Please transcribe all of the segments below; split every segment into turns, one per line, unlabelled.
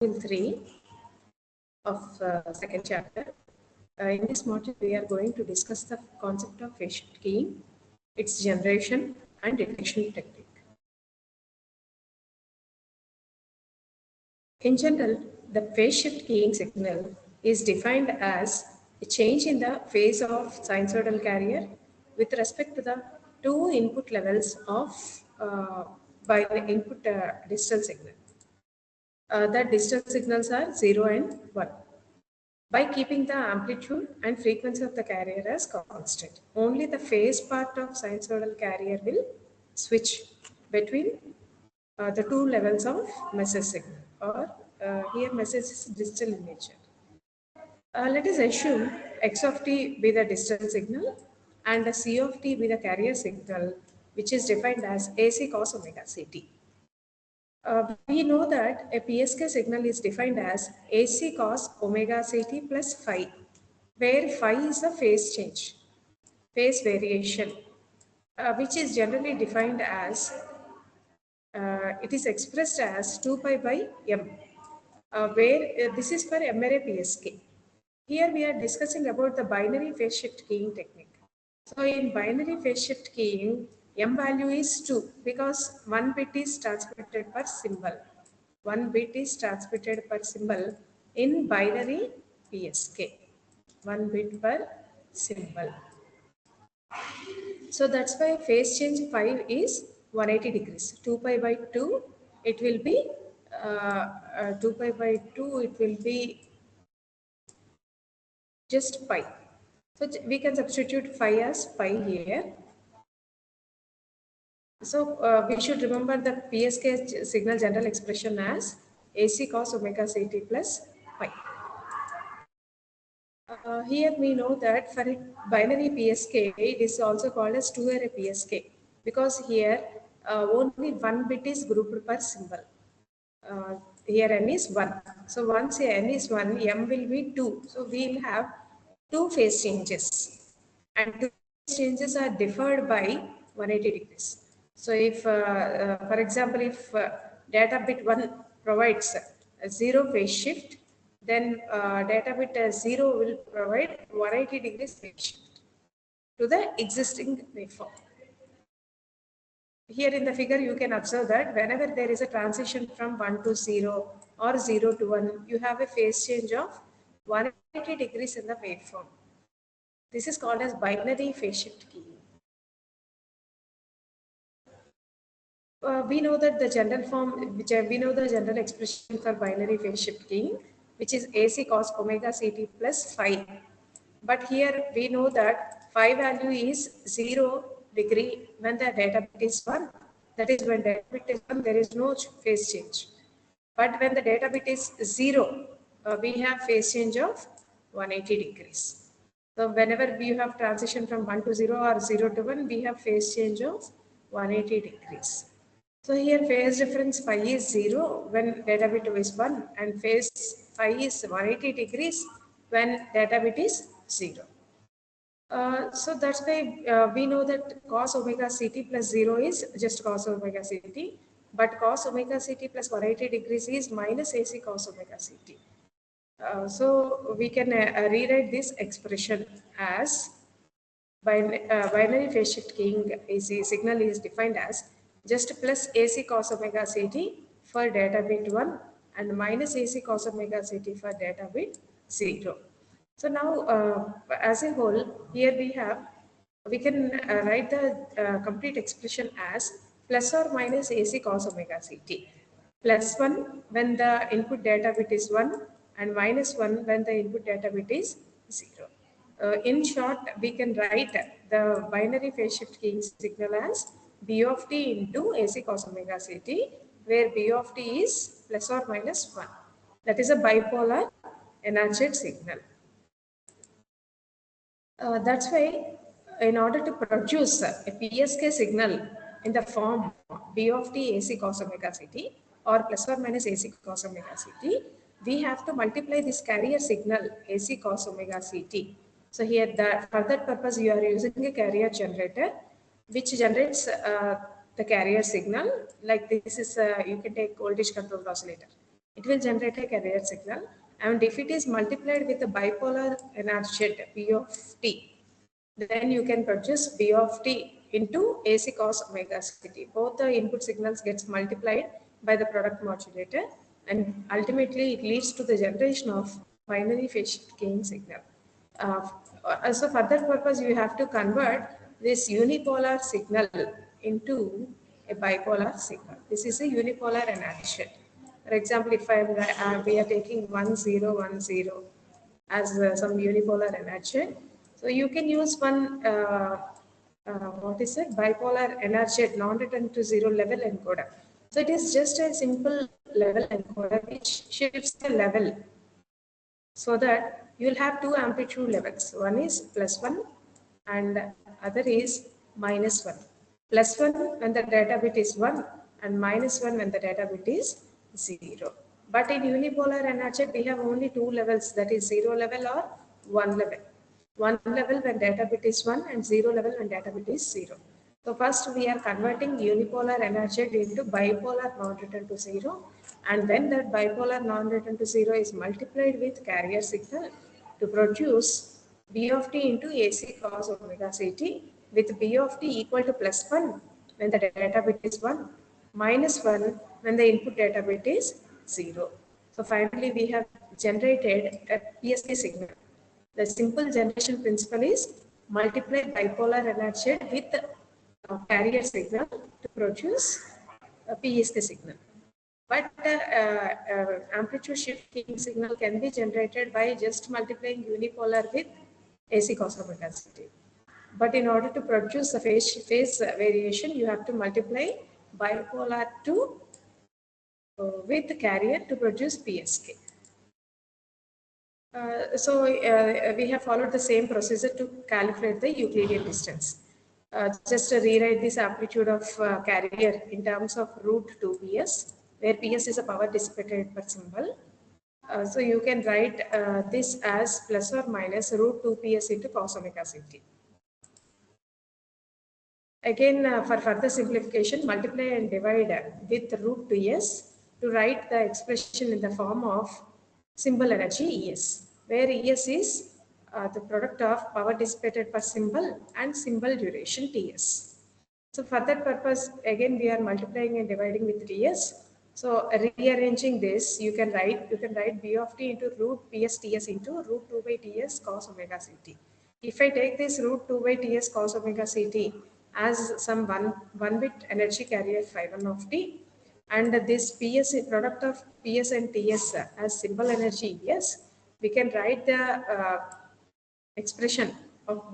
Module 3 of second chapter. In this module, we are going to discuss the concept of phase shift keying, its generation and detection technique. In general, the phase shift keying signal is defined as a change in the phase of sinusoidal carrier with respect to the two input levels of by the input digital signal. The digital signals are 0 and 1. By keeping the amplitude and frequency of the carrier as constant, only the phase part of sinusoidal carrier will switch between the two levels of message signal, or here message is digital in nature. Let us assume x of t be the digital signal and c of t be the carrier signal, which is defined as AC cos omega ct. We know that a PSK signal is defined as AC cos omega ct plus phi, where phi is the phase change, phase variation, which is generally defined as, it is expressed as 2 pi by m, where this is for MRA PSK. Here we are discussing about the binary phase shift keying technique. So in binary phase shift keying, m value is 2 because 1 bit is transmitted per symbol. 1 bit is transmitted per symbol in binary PSK. 1 bit per symbol. So that's why phase change 5 is 180 degrees. 2 pi by 2, it will be 2 pi by 2, it will be just pi. So we can substitute phi as pi here. So we should remember the PSK signal general expression as AC cos omega ct plus pi. Here we know that for a binary PSK, it is also called as two-array PSK because here only one bit is grouped per symbol. Here n is 1. So once n is 1, m will be 2. So we will have two phase changes. And two phase changes are differed by 180 degrees. So if, for example, if data bit 1 provides a 0 phase shift, then data bit 0 will provide 180 degrees phase shift to the existing waveform. Here in the figure, you can observe that whenever there is a transition from 1 to 0 or 0 to 1, you have a phase change of 180 degrees in the waveform. This is called as binary phase shift keying. We know that the general form, we know the general expression for binary phase shift keying, which is AC cos omega ct plus phi. But here we know that phi value is 0 degree when the data bit is 1. That is, when data bit is 1, there is no phase change. But when the data bit is 0, we have phase change of 180 degrees. So whenever we have transition from 1 to 0 or 0 to 1, we have phase change of 180 degrees. So here phase difference phi is 0 when data bit is 1 and phase phi is 180 degrees when data bit is 0. So that's why we know that cos omega ct plus 0 is just cos omega ct, but cos omega ct plus 180 degrees is minus AC cos omega ct. So we can rewrite this expression as binary phase shift keying AC signal is defined as just plus AC cos omega ct for data bit 1 and minus AC cos omega ct for data bit 0. So now as a whole, here we can write the complete expression as plus or minus AC cos omega ct. Plus 1 when the input data bit is 1 and minus 1 when the input data bit is 0. In short, we can write the binary phase shift keying signal as B of t into AC cos omega ct, where B of t is plus or minus 1. That is a bipolar enhanced signal. That's why in order to produce a PSK signal in the form B of t AC cos omega ct or plus or minus AC cos omega ct, we have to multiply this carrier signal AC cos omega ct. So here for that purpose you are using a carrier generator which generates the carrier signal. Like this is, you can take voltage controlled oscillator. it will generate a carrier signal. And if it is multiplied with a bipolar energy P of t, then you can produce B of t into AC cos omega ct. Both the input signals gets multiplied by the product modulator, and ultimately it leads to the generation of binary phase shift gain signal. So for that purpose, you have to convert this unipolar signal into a bipolar signal. This is a unipolar enhancement. For example, if we are taking 1010 as some unipolar enhancement, so you can use one what is it, bipolar enhancement non-return to zero level encoder. So it is just a simple level encoder which shifts the level so that you will have two amplitude levels. One is +1 and other is -1. +1 when the data bit is 1 and -1 when the data bit is 0. But in unipolar energy, we have only two levels, that is 0 level or 1 level. 1 level when data bit is 1 and 0 level when data bit is 0. So first we are converting unipolar energy into bipolar non-return to 0, and when that bipolar non-return to 0 is multiplied with carrier signal to produce B of t into AC cos omega ct, with B of t equal to +1 when the data bit is 1, -1 when the input data bit is 0. So finally we have generated a PSK signal. The simple generation principle is multiply bipolar energy with carrier signal to produce a PSK signal. But amplitude shifting signal can be generated by just multiplying unipolar with AC cos omega ct. But in order to produce the phase variation, you have to multiply bipolar 2 with the carrier to produce PSK. We have followed the same procedure to calculate the Euclidean distance. Just rewrite this amplitude of carrier in terms of root 2ps, where ps is a power dissipated per symbol. So you can write this as plus or minus root 2ps into cos omega ct. Again, for further simplification, multiply and divide with root 2s to write the expression in the form of symbol energy Es, where Es is the product of power dissipated per symbol and symbol duration Ts. So for that purpose, again we are multiplying and dividing with Ts. So rearranging this, you can write B of t into root Ps Ts into root 2 by Ts cos omega ct. If I take this root 2 by Ts cos omega ct as some one bit energy carrier phi1 of t, and this Ps product of Ps and Ts as symbol energy Es, we can write the expression of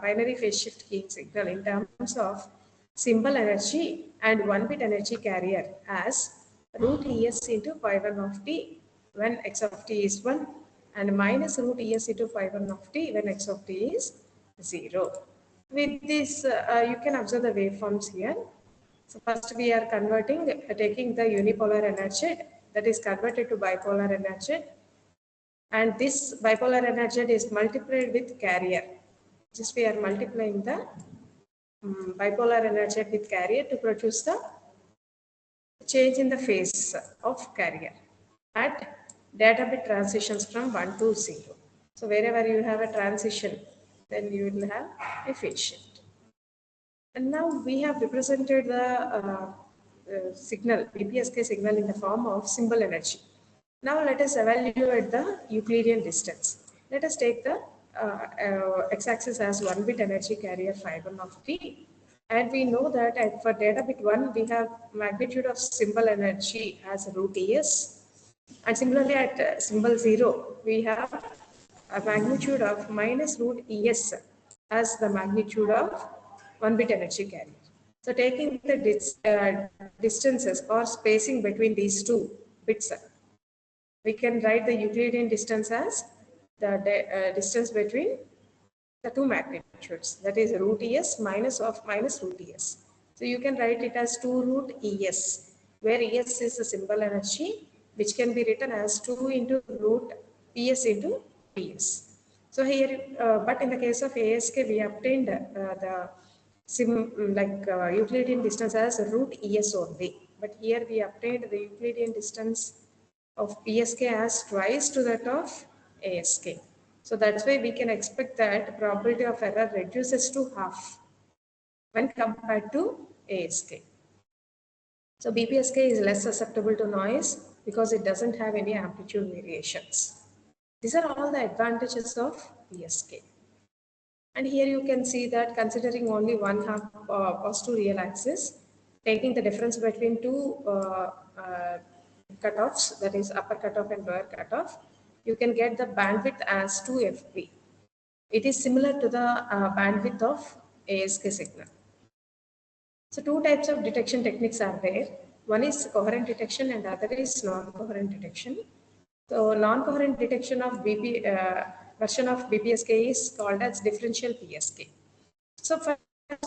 binary phase shift gain signal in terms of symbol energy and one bit energy carrier as root Es into phi1 of t when x of t is 1 and minus root Es into phi1 of t when x of t is 0. With this, you can observe the waveforms here. So first we are converting, taking the unipolar energy that is converted to bipolar energy, and this bipolar energy is multiplied with carrier. Just we are multiplying the bipolar energy with carrier to produce the change in the phase of carrier at data bit transitions from 1 to 0. So wherever you have a transition, then you will have a phase shift. And now we have represented the signal, BPSK signal in the form of symbol energy. Now let us evaluate the Euclidean distance. Let us take the x-axis as 1 bit energy carrier phi1 of t. And we know that for data bit 1, we have magnitude of symbol energy as root Es. And similarly at symbol 0, we have a magnitude of minus root Es as the magnitude of 1 bit energy carrier. So taking the distances or spacing between these two bits, we can write the Euclidean distance as the distance between the two magnitudes, that is root Es minus root Es. So you can write it as 2 root Es, where Es is the symbol energy, which can be written as 2 into root Ps into Ps. So here, but in the case of ASK, we obtained the Euclidean distance as root Es only. But here we obtained the Euclidean distance of PSK as twice to that of ASK. So that's why we can expect that probability of error reduces to half when compared to ASK. So BPSK is less susceptible to noise because it doesn't have any amplitude variations. These are all the advantages of PSK. And here you can see that considering only one half positive real axis, taking the difference between two cutoffs, that is upper cutoff and lower cutoff, you can get the bandwidth as 2 FP. It is similar to the bandwidth of ASK signal. So two types of detection techniques are there. One is coherent detection and other is non-coherent detection. So non-coherent detection of version of BPSK is called as differential PSK. So first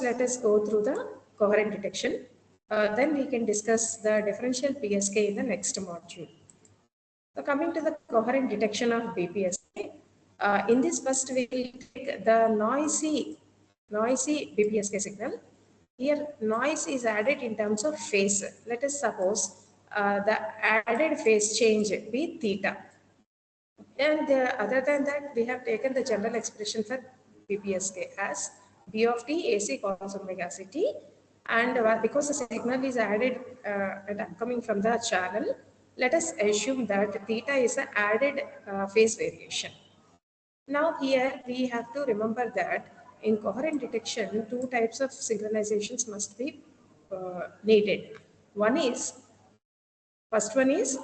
let us go through the coherent detection. Then we can discuss the differential PSK in the next module. So coming to the coherent detection of BPSK, in this first we will take the noisy BPSK signal. Here noise is added in terms of phase. Let us suppose the added phase change be theta. And other than that, we have taken the general expression for BPSK as B of t AC cos omega ct. And because the signal is added and coming from the channel, let us assume that theta is an added phase variation. Now here we have to remember that in coherent detection, two types of synchronizations must be needed. First one is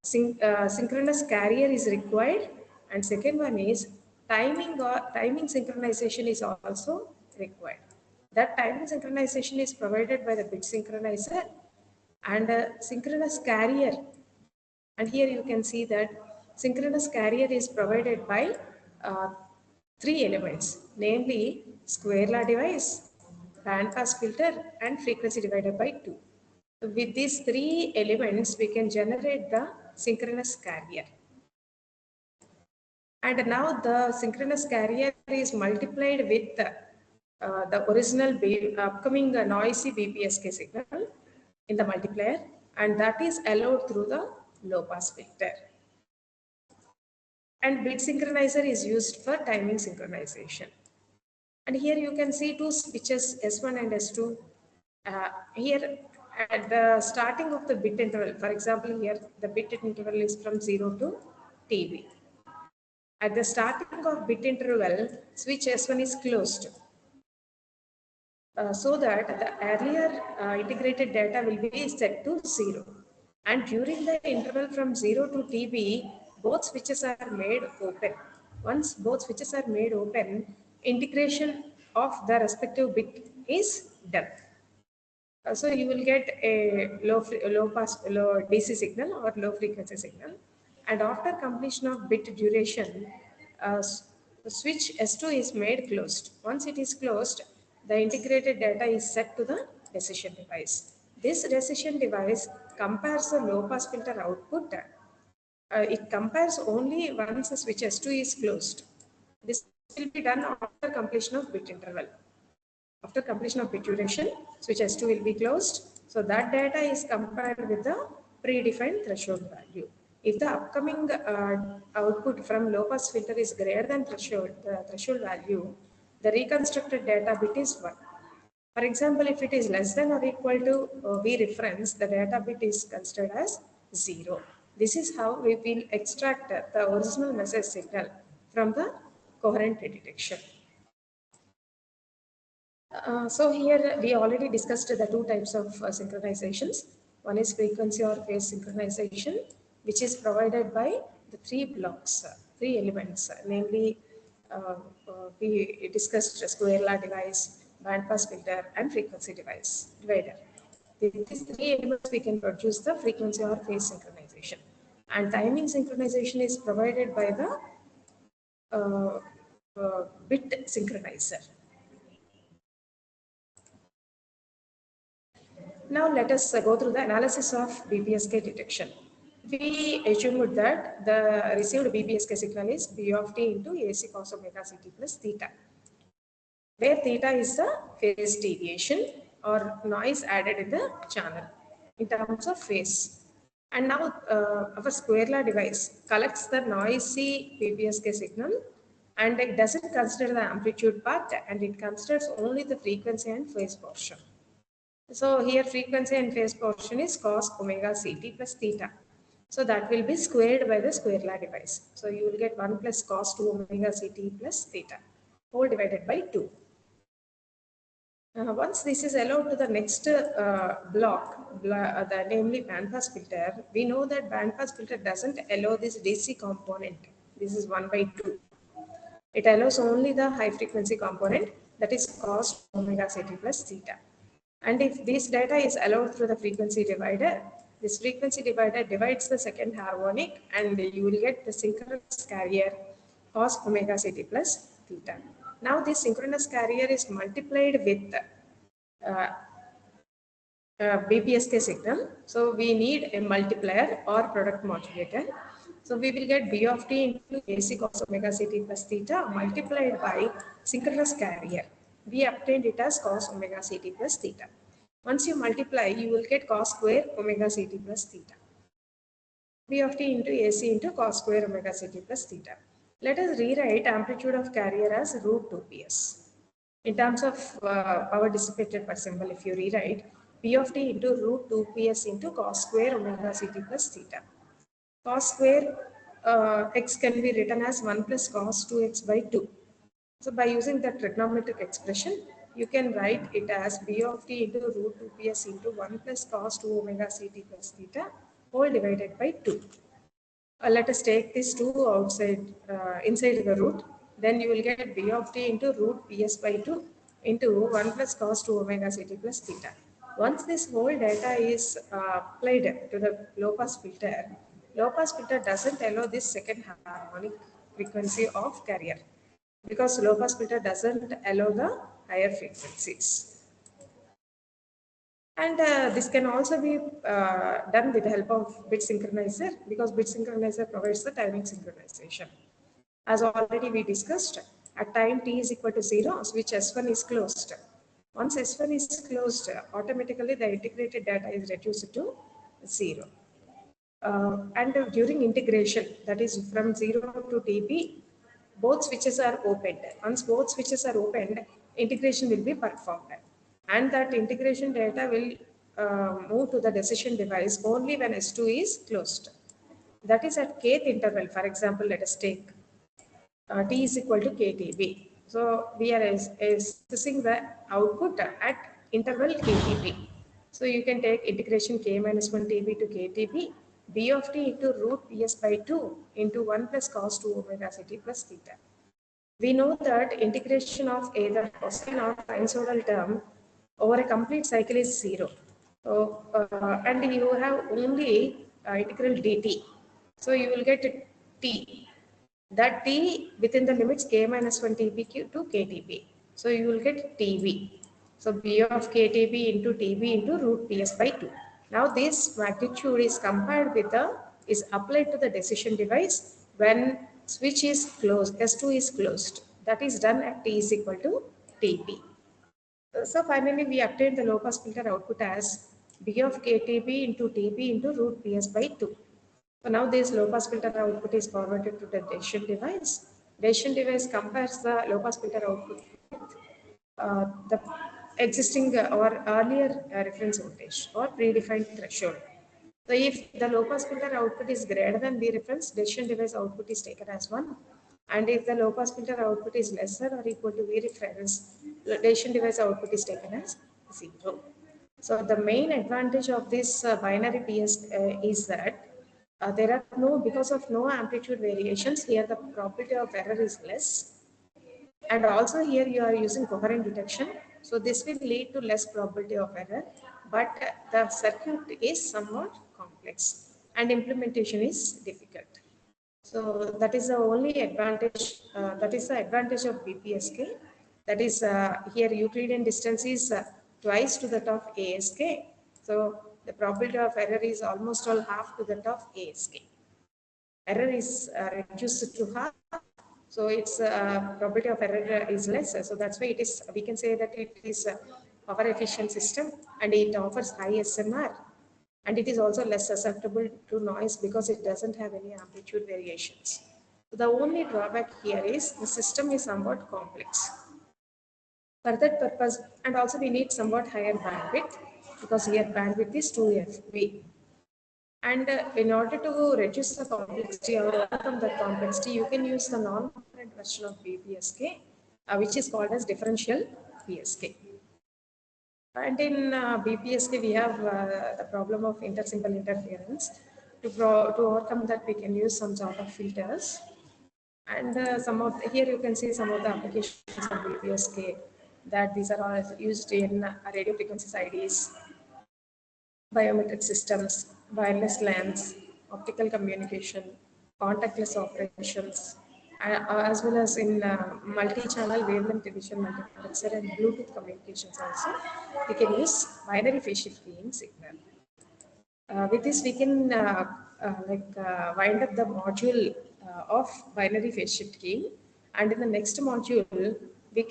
synchronous carrier is required, and second one is timing synchronization is also required. That timing synchronization is provided by the bit synchronizer and synchronous carrier. And here you can see that synchronous carrier is provided by three elements, namely square law device, band pass filter, and frequency divided by 2. With these three elements, we can generate the synchronous carrier. And now the synchronous carrier is multiplied with the original upcoming noisy BPSK signal in the multiplier, and that is allowed through the low pass filter. And bit synchronizer is used for timing synchronization. And here you can see two switches S1 and S2. Here at the starting of the bit interval, for example, here the bit interval is from 0 to TB. At the starting of bit interval, switch S1 is closed. So that the earlier integrated data will be set to 0. And during the interval from 0 to TB, both switches are made open. Once both switches are made open, integration of the respective bit is done. So you will get a low DC signal or low frequency signal, and after completion of bit duration, the switch S2 is made closed. Once it is closed, the integrated data is set to the decision device. This decision device compares the low pass filter output. It compares only once the switch S2 is closed. This will be done after completion of bit interval. After completion of bit duration, switch S2 will be closed. So that data is compared with the predefined threshold value. If the upcoming output from low pass filter is greater than the threshold value, the reconstructed data bit is 1. For example, if it is less than or equal to V reference, the data bit is considered as 0. This is how we will extract the original message signal from the coherent detection. So here we already discussed the two types of synchronizations. One is frequency or phase synchronization, which is provided by the three blocks, three elements, namely we discussed square law device, band pass filter, and frequency divider. With these three elements, we can produce the frequency or phase synchronization. And timing synchronization is provided by the bit synchronizer. Now let us go through the analysis of BPSK detection. We assumed that the received BPSK signal is B of t into AC cos omega ct plus theta, where theta is the phase deviation or noise added in the channel in terms of phase. And now our square law device collects the noisy BPSK signal, and it doesn't consider the amplitude part, and it considers only the frequency and phase portion. So here frequency and phase portion is cos omega ct plus theta. So that will be squared by the square law device. So you will get 1 plus cos 2 omega ct plus theta whole divided by 2. Once this is allowed to the next namely bandpass filter, we know that bandpass filter doesn't allow this DC component. This is 1 by 2. It allows only the high frequency component, that is cos omega ct plus theta. And if this data is allowed through the frequency divider, this frequency divider divides the second harmonic, and you will get the synchronous carrier cos omega ct plus theta. Now this synchronous carrier is multiplied with uh, BPSK signal. So we need a multiplier or product modulator. So we will get B of t into AC cos omega ct plus theta multiplied by synchronous carrier. We obtained it as cos omega ct plus theta. Once you multiply, you will get cos square omega ct plus theta. B of t into AC into cos square omega ct plus theta. Let us rewrite amplitude of carrier as root 2ps. In terms of power dissipated per symbol, if you rewrite P of t into root 2ps into cos square omega ct plus theta. Cos square x can be written as 1 plus cos 2x by 2. So by using that trigonometric expression, you can write it as B of t into root 2ps into 1 plus cos 2 omega ct plus theta whole divided by 2. Let us take this 2 outside, inside the root. Then you will get B of t into root ps by 2 into 1 plus cos 2 omega ct plus theta. Once this whole data is applied to the low pass filter doesn't allow this second harmonic frequency of carrier, because low pass filter doesn't allow the higher frequencies. And this can also be done with the help of bit synchronizer, because bit synchronizer provides the timing synchronization. As already we discussed, at time t is equal to 0, switch S1 is closed. Once S1 is closed, automatically the integrated data is reduced to 0. And during integration, that is from 0 to TP, both switches are opened. Once both switches are opened, integration will be performed. And that integration data will move to the decision device only when S2 is closed. That is at kth interval. For example, let us take T is equal to KTB. So we are assessing the output at interval KTB. So you can take integration K minus 1 TB to KTB, B of t into root PS by 2 into 1 plus cos 2 omega ct plus theta. We know that integration of either cosine or sinusoidal term over a complete cycle is 0. So, and you have only integral dt. So you will get t. That t within the limits k minus 1 tb to ktb. So you will get tb. So b of ktb into tb into root ps by 2. Now this magnitude is compared with is applied to the decision device when switch is closed, S2 is closed. That is done at t is equal to tb. So finally we obtain the low pass filter output as b of ktb into tb into root ps by 2. So now this low pass filter output is forwarded to the decision device. Decision device compares the low pass filter output with the existing or earlier reference voltage or predefined threshold. So if the low pass filter output is greater than the reference, decision device output is taken as 1. And if the low pass filter output is lesser or equal to V reference, the decision device output is taken as 0. So the main advantage of this binary PS is that there are no, because of no amplitude variations, here the probability of error is less. And also here you are using coherent detection. So this will lead to less probability of error, but the circuit is somewhat complex and implementation is difficult. So that is the only advantage, that is the advantage of BPSK. That is here Euclidean distance is twice to that of ASK. So the probability of error is almost all half to that of ASK. Error is reduced to half. So its probability of error is less. So that's why it is, we can say that it is a power efficient system and it offers high SMR. and it is also less susceptible to noise because it doesn't have any amplitude variations. The only drawback here is the system is somewhat complex. For that purpose, and also we need somewhat higher bandwidth because here bandwidth is 2 FB. And in order to reduce the complexity or overcome the complexity, you can use the non-component version of BPSK, which is called as differential PSK. And in BPSK, we have the problem of intersymbol interference. To overcome that, we can use some sort of filters. And here you can see some of the applications of BPSK, that these are all used in radio frequencies IDs, biometric systems, wireless LANs, optical communication, contactless operations, as well as in multi-channel wavelength division multiplexer and Bluetooth communications also. We can use binary phase shift keying signal. With this, we can wind up the module of binary phase shift keying, and in the next module, we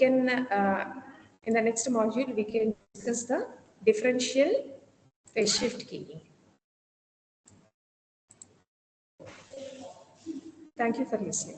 can discuss the differential phase shift keying. Thank you for listening.